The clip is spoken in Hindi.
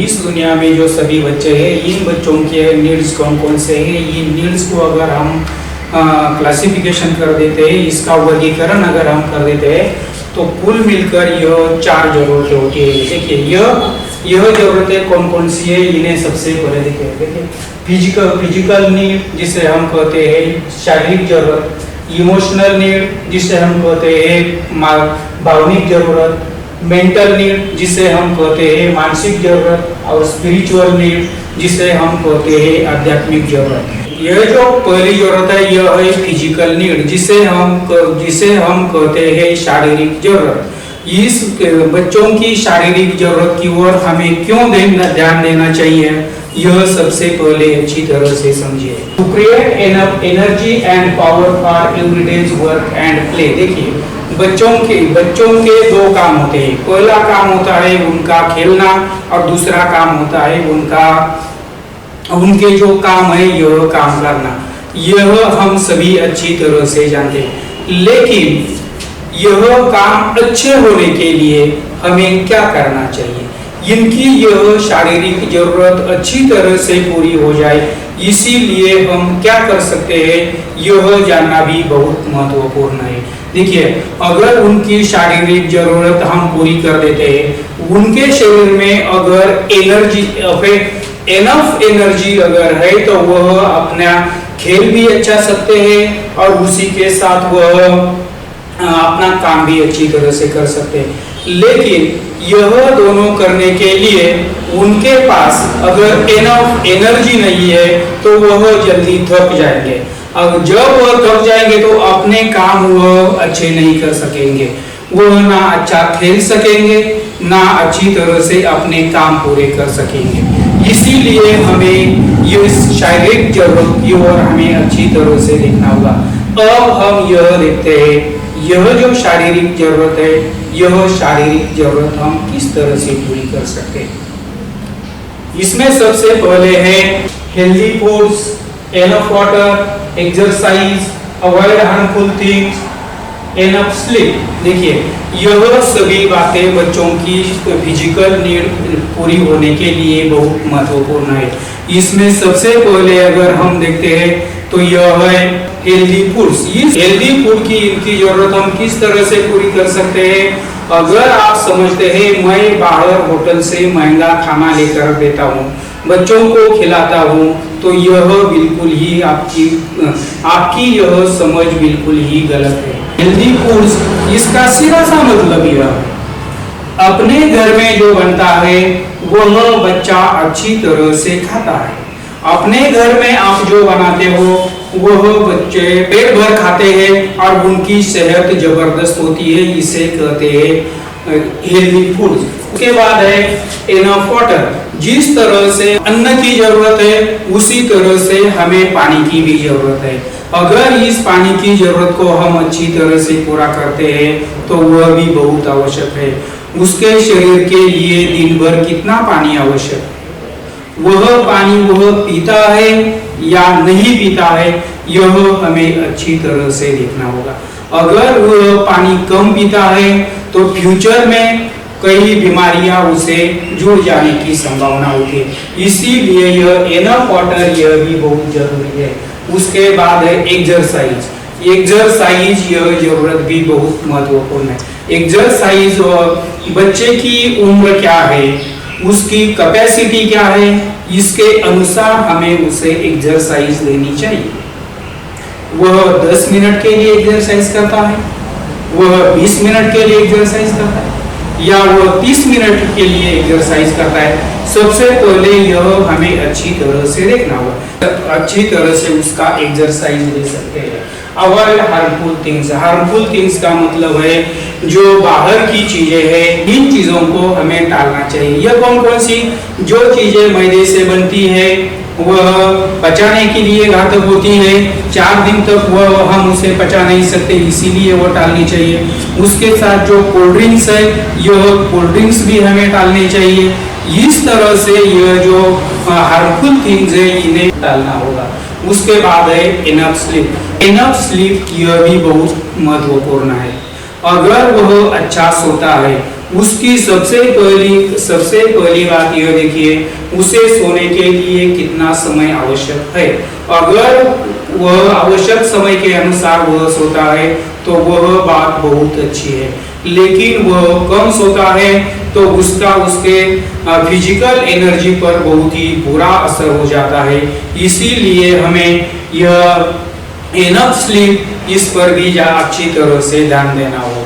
इस दुनिया में जो सभी बच्चे हैं, इन बच्चों के नीड्स कौन कौन से हैं, इन नीड्स को अगर हम क्लासिफिकेशन कर देते हैं, इसका वर्गीकरण अगर हम कर देते हैं, तो कुल मिलकर यह 4 जरूरतें होती है। देखिए यह जरूरतें कौन कौन सी है, इन्हें सबसे पहले देखिए फिजिकल नीड जिसे हम कहते हैं शारीरिक जरूरत, इमोशनल नीड जिसे हम कहते हैं भावनिक जरूरत, मेंटल नीड जिसे हम कहते हैं मानसिक जरूरत, और स्पिरिचुअल नीड जिसे हम कहते हैं आध्यात्मिक जरूरत। यह जो पहली जरूरत है यह है फिजिकल नीड जिसे हम कहते हैं शारीरिक जरूरत। इस बच्चों की शारीरिक जरूरत की ओर हमें क्यों ध्यान देना चाहिए, यह सबसे पहले अच्छी तरह से समझिए। To create enough energy and power for everyday's work and play. देखिए बच्चों के 2 काम होते हैं। पहला काम होता है उनका खेलना और दूसरा काम होता है उनके जो काम है यह काम करना। यह हम सभी अच्छी तरह से जानते हैं, लेकिन यह काम अच्छे होने के लिए हमें क्या करना चाहिए, इनकी यह शारीरिक जरूरत अच्छी तरह से पूरी हो जाए, इसीलिए हम क्या कर सकते हैं यह जानना भी बहुत महत्वपूर्ण है। देखिए अगर उनकी शारीरिक जरूरत हम पूरी कर देते हैं, उनके शरीर में अगर एनफ एनर्जी अगर है तो वह अपना खेल भी अच्छा सकते हैं और उसी के साथ वह अपना काम भी अच्छी तरह से कर सकते हैं। लेकिन यह दोनों करने के लिए उनके पास अगर एनफ एनर्जी नहीं है तो वह जल्दी थक जाएंगे। अब जब वह थक जाएंगे तो अपने काम वह अच्छे नहीं कर सकेंगे, वह ना अच्छा खेल सकेंगे ना अच्छी तरह से अपने काम पूरे कर सकेंगे। इसीलिए हमें ये शारीरिक जरूरत की ओर हमें अच्छी तरह से देखना होगा। अब हम यह देखते हैं यह जो शारीरिक जरूरत है, यह शारीरिक जरूरत हम किस तरह से पूरी कर सकते हैं। इसमें सबसे पहले है healthy foods, enough water, exercise, avoid harmful things, enough sleep. देखिए यह सभी बातें बच्चों की फिजिकल नीड पूरी होने के लिए बहुत महत्वपूर्ण है। इसमें सबसे पहले अगर हम देखते हैं तो यह है हेल्दी फूड्स। इस हेल्दी फूड की इनकी जरूरत हम किस तरह से पूरी कर सकते हैं। अगर आप समझते हैं मैं बाहर होटल से महंगा खाना लेकर देता हूँ, बच्चों को खिलाता हूँ, तो यह बिल्कुल ही आपकी यह समझ बिल्कुल ही गलत है। हेल्दी फूड्स इसका सीधा सा मतलब यह अपने घर में जो बनता है वह बच्चा अच्छी तरह से खाता है। अपने घर में आप जो बनाते हो वह बच्चे पेट भर खाते हैं और उनकी सेहत जबरदस्त होती है, इसे कहते हैं हेल्दी फूड्स। उसके बाद है एनफ वाटर। जिस तरह से अन्न की जरूरत है उसी तरह से हमें पानी की भी जरूरत है। अगर इस पानी की जरूरत को हम अच्छी तरह से पूरा करते हैं तो वह भी बहुत आवश्यक है। उसके शरीर के लिए दिन भर कितना पानी आवश्यक है, वह पानी वह पीता है या नहीं पीता है, यह हमें अच्छी तरह से देखना होगा। अगर वह पानी कम पीता है तो फ्यूचर में कई बीमारियां उसे जुड़ जाने की संभावना होती है। इसीलिए यह एनफ वाटर यह भी बहुत जरूरी है। उसके बाद है एक्सरसाइज यह जरूरत भी बहुत महत्वपूर्ण है। एक्सरसाइज बच्चे की उम्र क्या है, उसकी कैपेसिटी क्या है, इसके अनुसार हमें उसे एक्सरसाइज देनी चाहिए। वह 10 मिनट के लिए एक्सरसाइज करता है, वह 20 मिनट के लिए एक्सरसाइज करता है या वह 30 मिनट के लिए एक्सरसाइज करता है, सबसे पहले यह हमें अच्छी तरह से देखना होगा। अच्छी तरह से उसका एक्सरसाइज ले सकते हैं। Avoid harmful things. Harmful things का मतलब है जो बाहर की चीजें हैं, इन चीजों को हमें टालना चाहिए। यह कौन कौन सी जो चीजें मैदे से बनती है वह पचाने के लिए घातक होती है, 4 दिन तक वह हम उसे पचा नहीं सकते, इसीलिए वो टालनी चाहिए। उसके साथ जो कोल्ड ड्रिंक्स है यह कोल्ड ड्रिंक्स भी हमें टालनी चाहिए। इस तरह से यह जो हार्मफुल थिंग्स है इन्हें टालना होगा। उसके बाद है इनफ स्लीप। इनफ स्लीप यह भी बहुत महत्वपूर्ण है। अगर वह अच्छा सोता है, उसकी सबसे पहली बात यह देखिए, उसे सोने के लिए कितना समय आवश्यक है। अगर वह आवश्यक समय के अनुसार वह सोता है तो वह बात बहुत अच्छी है, लेकिन वह कम सोता है तो उसके फिजिकल एनर्जी पर बहुत ही बुरा असर हो जाता है। इसीलिए हमें यह इनफ स्लीप, इस पर भी अच्छी तरह से ध्यान देना होगा।